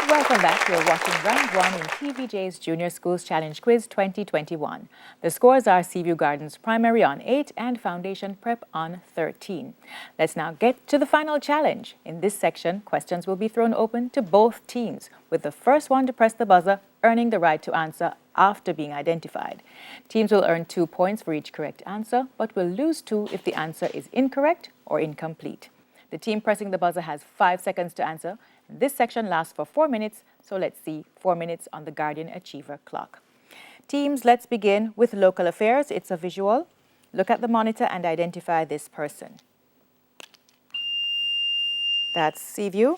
Welcome back. You're watching Round 1 in TVJ's Junior Schools Challenge Quiz 2021. The scores are Seaview Gardens Primary on 8 and Foundation Prep on 13. Let's now get to the final challenge. In this section, questions will be thrown open to both teams, with the first one to press the buzzer earning the right to answer after being identified. Teams will earn 2 points for each correct answer, but will lose 2 if the answer is incorrect or incomplete. The team pressing the buzzer has 5 seconds to answer. This section lasts for 4 minutes, so let's see 4 minutes on the Guardian Achiever clock. Teams, let's begin with local affairs. It's a visual. Look at the monitor and identify this person. That's Seaview.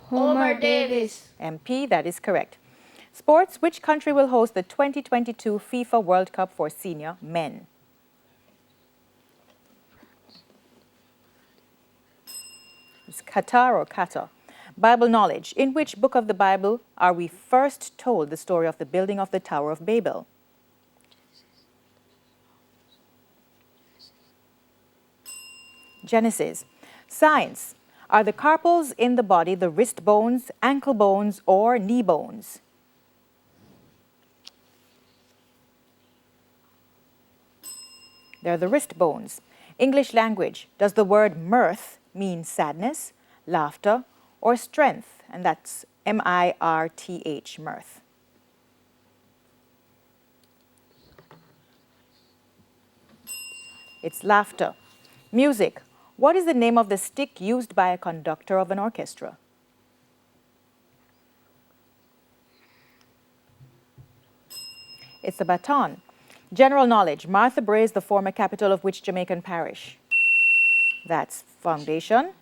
Homer Davis. MP, that is correct. Sports, which country will host the 2022 FIFA World Cup for senior men? It's Qatar or Qatar. Bible knowledge. In which book of the Bible are we first told the story of the building of the Tower of Babel? Genesis. Science. Are the carpals in the body the wrist bones, ankle bones, or knee bones? They're the wrist bones. English language. Does the word mirth mean sadness, laughter, or strength? And that's M-I-R-T-H, mirth. It's laughter. Music. What is the name of the stick used by a conductor of an orchestra? It's a baton. General knowledge. Martha Brae is the former capital of which Jamaican parish? That's Foundation.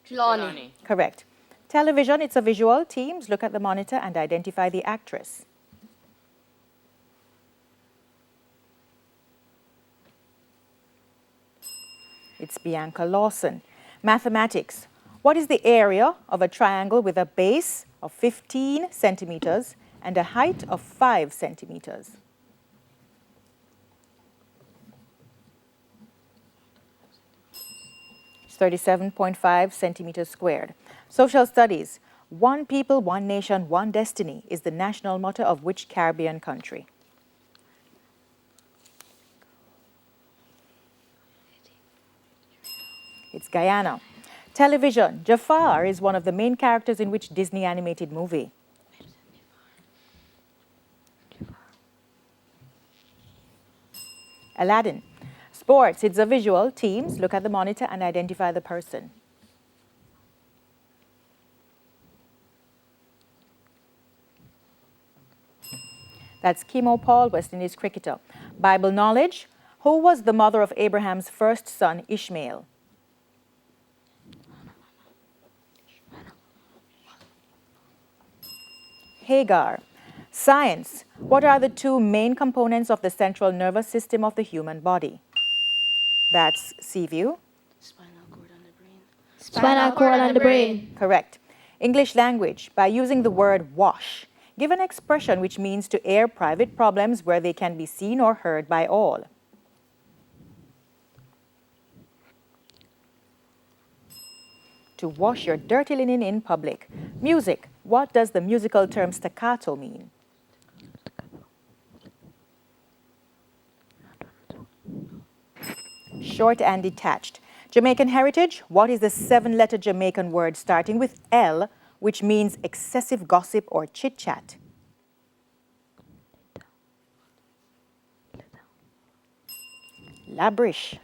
Trelawney. Correct. Television, it's a visual. Teams, look at the monitor and identify the actress. It's Bianca Lawson. Mathematics. What is the area of a triangle with a base of 15 centimeters and a height of 5 centimeters? It's 37.5 centimeters squared. Social studies. One people, one nation, one destiny is the national motto of which Caribbean country? It's Guyana. Television. Jafar is one of the main characters in which Disney animated movie? Aladdin. Sports. It's a visual. Teams, look at the monitor and identify the person. That's Kemo Paul, West Indies cricketer. Bible knowledge. Who was the mother of Abraham's first son, Ishmael? Hagar. Science. What are the 2 main components of the central nervous system of the human body? That's Seaview. Spinal cord and the brain. Spinal cord and the brain. Correct. English language. By using the word wash, give an expression which means to air private problems where they can be seen or heard by all. To wash your dirty linen in public. Music. What does the musical term staccato mean? Short and detached. Jamaican heritage. What is the 7-letter Jamaican word starting with L, which means excessive gossip or chit-chat? Labrish.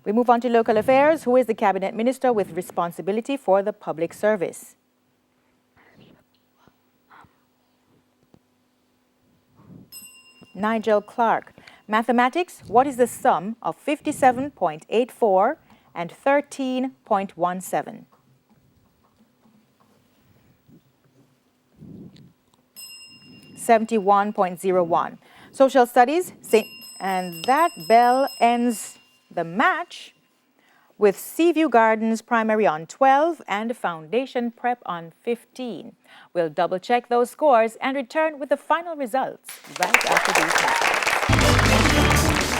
We move on to local affairs. Who is the cabinet minister with responsibility for the public service? Nigel Clark. Mathematics. What is the sum of 57.84 and 13.17? $71.01. Social studies. And that bell ends the match with Seaview Gardens Primary on 12 and Foundation Prep on 15. We'll double check those scores and return with the final results right after these messages.